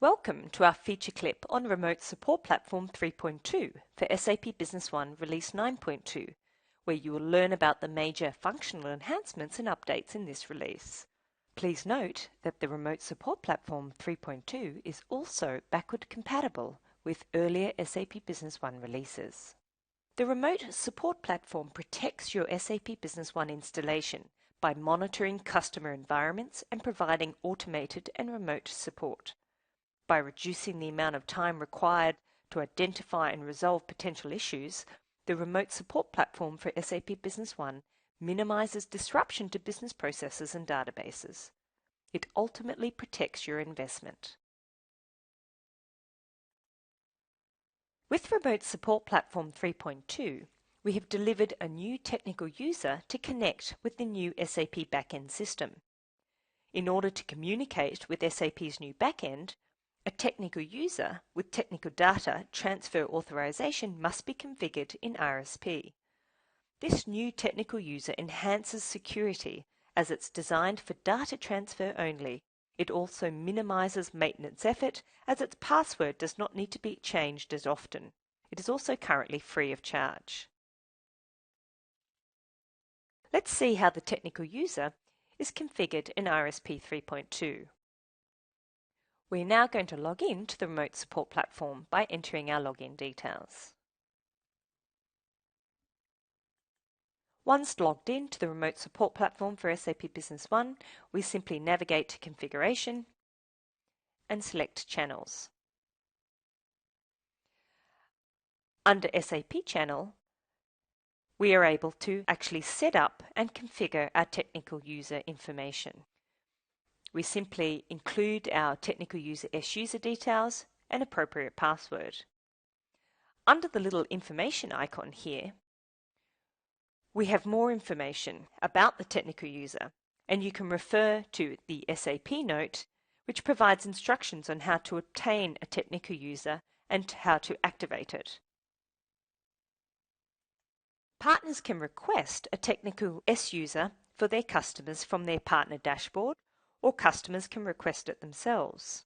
Welcome to our feature clip on Remote Support Platform 3.2 for SAP Business One Release 9.2, where you will learn about the major functional enhancements and updates in this release. Please note that the Remote Support Platform 3.2 is also backward compatible with earlier SAP Business One releases. The Remote Support Platform protects your SAP Business One installation by monitoring customer environments and providing automated and remote support. By reducing the amount of time required to identify and resolve potential issues, the Remote Support Platform for SAP Business One minimizes disruption to business processes and databases. It ultimately protects your investment. With Remote Support Platform 3.2, we have delivered a new technical user to connect with the new SAP backend system. In order to communicate with SAP's new backend, a technical user with technical data transfer authorization must be configured in RSP. This new technical user enhances security as it's designed for data transfer only. It also minimizes maintenance effort as its password does not need to be changed as often. It is also currently free of charge. Let's see how the technical user is configured in RSP 3.2. We're now going to log in to the Remote Support Platform by entering our login details. Once logged in to the Remote Support Platform for SAP Business One, we simply navigate to Configuration and select Channels. Under SAP Channel, we are able to actually set up and configure our technical user information. We simply include our technical user S-user details and appropriate password. Under the little information icon here, we have more information about the technical user, and you can refer to the SAP note, which provides instructions on how to obtain a technical user and how to activate it. Partners can request a technical S-user for their customers from their partner dashboard, or customers can request it themselves.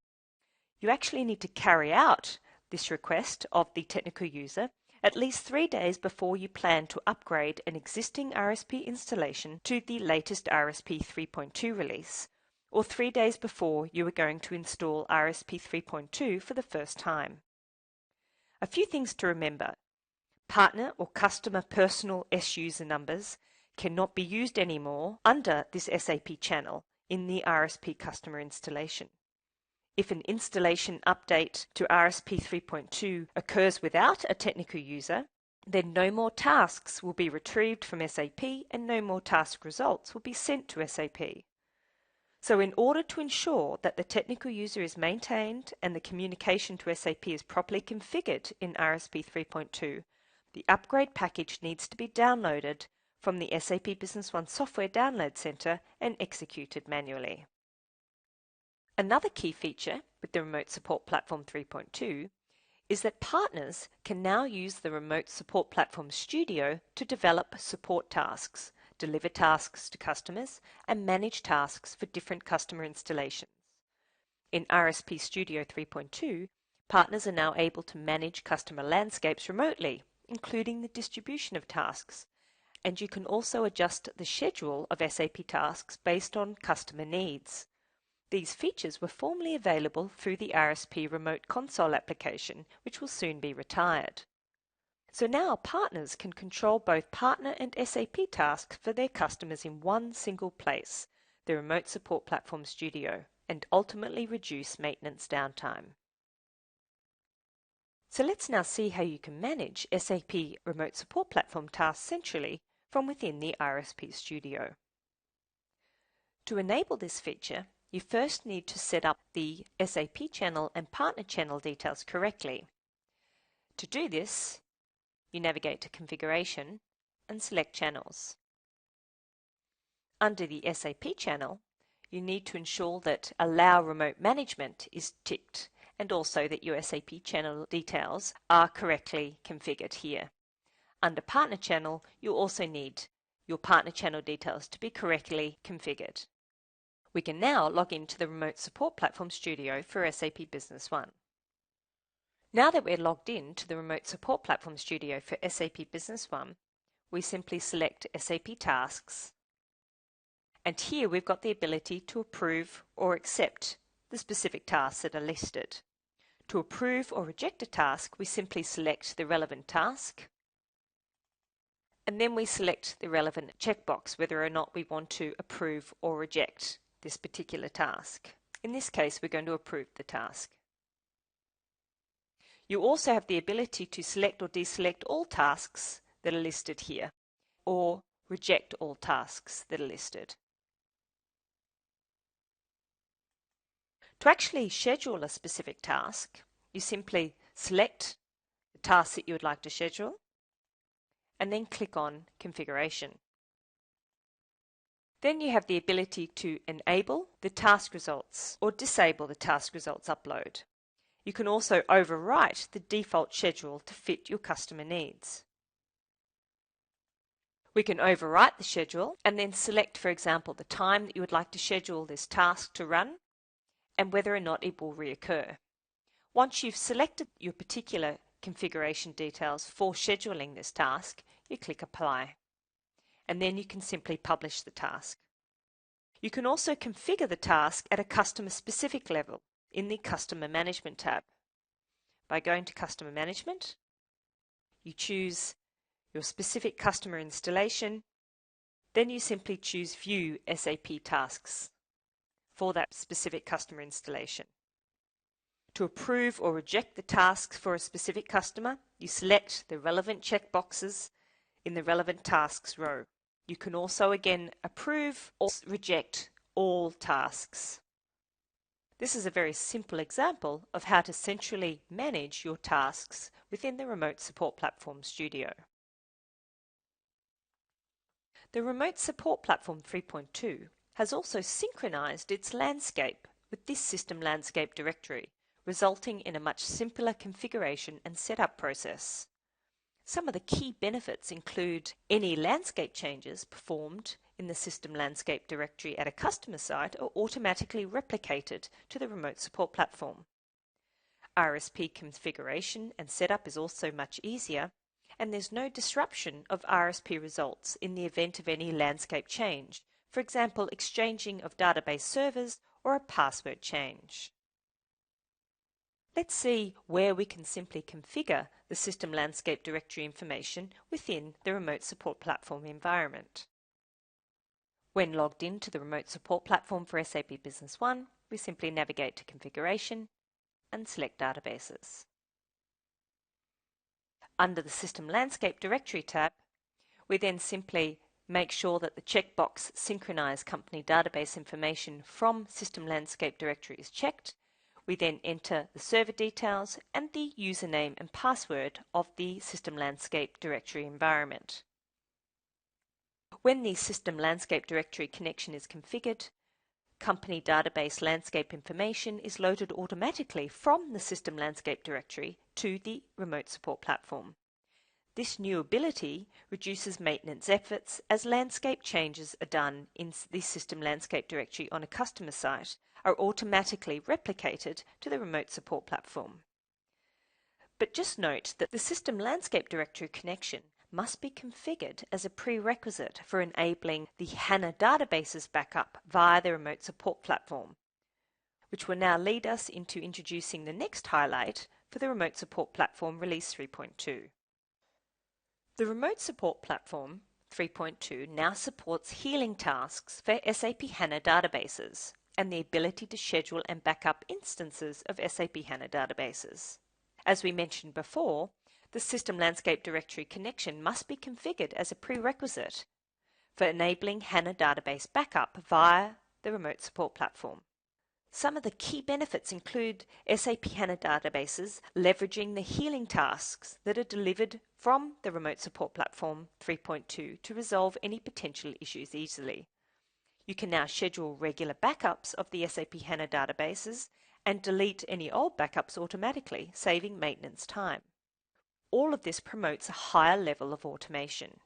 You actually need to carry out this request of the technical user at least 3 days before you plan to upgrade an existing RSP installation to the latest RSP 3.2 release, or 3 days before you are going to install RSP 3.2 for the first time. A few things to remember. Partner or customer personal S-user numbers cannot be used anymore under this SAP channel in the RSP customer installation. If an installation update to RSP 3.2 occurs without a technical user, then no more tasks will be retrieved from SAP and no more task results will be sent to SAP. So in order to ensure that the technical user is maintained and the communication to SAP is properly configured in RSP 3.2, the upgrade package needs to be downloaded from the SAP Business One Software Download Center and executed manually. Another key feature with the Remote Support Platform 3.2 is that partners can now use the Remote Support Platform Studio to develop support tasks, deliver tasks to customers, and manage tasks for different customer installations. In RSP Studio 3.2, partners are now able to manage customer landscapes remotely, including the distribution of tasks, and you can also adjust the schedule of SAP tasks based on customer needs. These features were formerly available through the RSP Remote Console application, which will soon be retired. So now partners can control both partner and SAP tasks for their customers in one single place, the Remote Support Platform Studio, and ultimately reduce maintenance downtime. So let's now see how you can manage SAP Remote Support Platform tasks centrally from within the RSP Studio. To enable this feature, you first need to set up the SAP channel and partner channel details correctly. To do this, you navigate to Configuration and select Channels. Under the SAP channel, you need to ensure that Allow Remote Management is ticked, and also that your SAP channel details are correctly configured here. Under Partner Channel, you also need your partner channel details to be correctly configured. We can now log into the Remote Support Platform Studio for SAP Business One. Now that we're logged in to the Remote Support Platform Studio for SAP Business One, we simply select SAP Tasks, and here we've got the ability to approve or accept the specific tasks that are listed. To approve or reject a task, we simply select the relevant task, and then we select the relevant checkbox whether or not we want to approve or reject this particular task. In this case, we're going to approve the task. You also have the ability to select or deselect all tasks that are listed here, or reject all tasks that are listed. To actually schedule a specific task, you simply select the task that you would like to schedule, and then click on Configuration. Then you have the ability to enable the task results or disable the task results upload. You can also overwrite the default schedule to fit your customer needs. We can overwrite the schedule and then select, for example, the time that you would like to schedule this task to run and whether or not it will reoccur. Once you've selected your particular configuration details for scheduling this task, you click Apply, and then you can simply publish the task. You can also configure the task at a customer-specific level in the Customer Management tab. By going to Customer Management, you choose your specific customer installation, then you simply choose View SAP Tasks for that specific customer installation. To approve or reject the tasks for a specific customer, you select the relevant checkboxes in the relevant tasks row. You can also again approve or reject all tasks. This is a very simple example of how to centrally manage your tasks within the Remote Support Platform Studio. The Remote Support Platform 3.2 has also synchronized its landscape with this system landscape directory, resulting in a much simpler configuration and setup process. Some of the key benefits include any landscape changes performed in the system landscape directory at a customer site are automatically replicated to the Remote Support Platform. RSP configuration and setup is also much easier, and there's no disruption of RSP results in the event of any landscape change, for example, exchanging of database servers or a password change. Let's see where we can simply configure the system landscape directory information within the Remote Support Platform environment. When logged into the Remote Support Platform for SAP Business One, we simply navigate to Configuration and select Databases. Under the System Landscape Directory tab, we then simply make sure that the checkbox Synchronize Company Database Information from System Landscape Directory is checked. We then enter the server details and the username and password of the System Landscape Directory environment. When the System Landscape Directory connection is configured, Company Database Landscape information is loaded automatically from the System Landscape Directory to the Remote Support Platform. This new ability reduces maintenance efforts as landscape changes are done in the System Landscape Directory on a customer site are automatically replicated to the Remote Support Platform. But just note that the System Landscape Directory connection must be configured as a prerequisite for enabling the HANA databases backup via the Remote Support Platform, which will now lead us into introducing the next highlight for the Remote Support Platform Release 3.2. The Remote Support Platform 3.2 now supports healing tasks for SAP HANA databases and the ability to schedule and backup instances of SAP HANA databases. As we mentioned before, the System Landscape Directory connection must be configured as a prerequisite for enabling HANA database backup via the Remote Support Platform. Some of the key benefits include SAP HANA databases leveraging the healing tasks that are delivered from the Remote Support Platform 3.2 to resolve any potential issues easily. You can now schedule regular backups of the SAP HANA databases and delete any old backups automatically, saving maintenance time. All of this promotes a higher level of automation.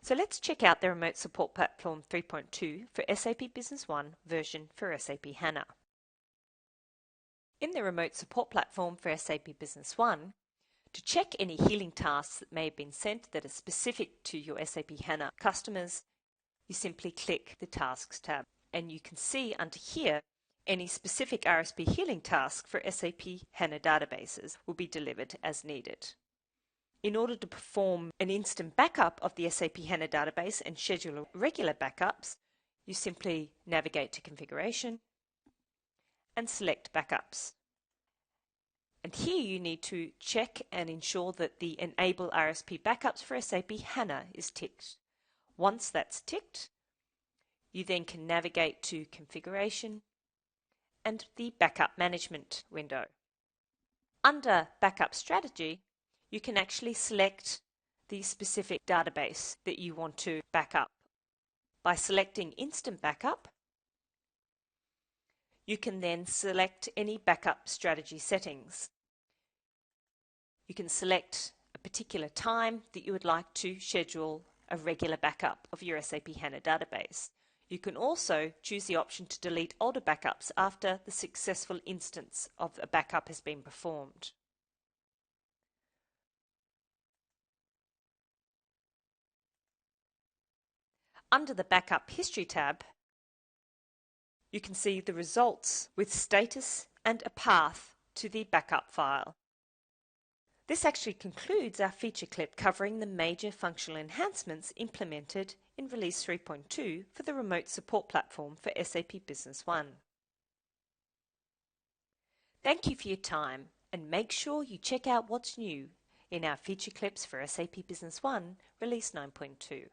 So let's check out the Remote Support Platform 3.2 for SAP Business One version for SAP HANA. In the Remote Support Platform for SAP Business One, to check any healing tasks that may have been sent that are specific to your SAP HANA customers, you simply click the Tasks tab, and you can see under here any specific RSP healing task for SAP HANA databases will be delivered as needed. In order to perform an instant backup of the SAP HANA database and schedule regular backups, you simply navigate to Configuration and select Backups. And here you need to check and ensure that the Enable RSP Backups for SAP HANA is ticked. Once that's ticked, you then can navigate to Configuration and the Backup Management window. Under Backup Strategy, you can actually select the specific database that you want to back up. By selecting Instant Backup, you can then select any backup strategy settings. You can select a particular time that you would like to schedule a regular backup of your SAP HANA database. You can also choose the option to delete older backups after the successful instance of a backup has been performed. Under the Backup History tab, you can see the results with status and a path to the backup file. This actually concludes our feature clip covering the major functional enhancements implemented in Release 3.2 for the Remote Support Platform for SAP Business One. Thank you for your time, and make sure you check out what's new in our feature clips for SAP Business One Release 9.2.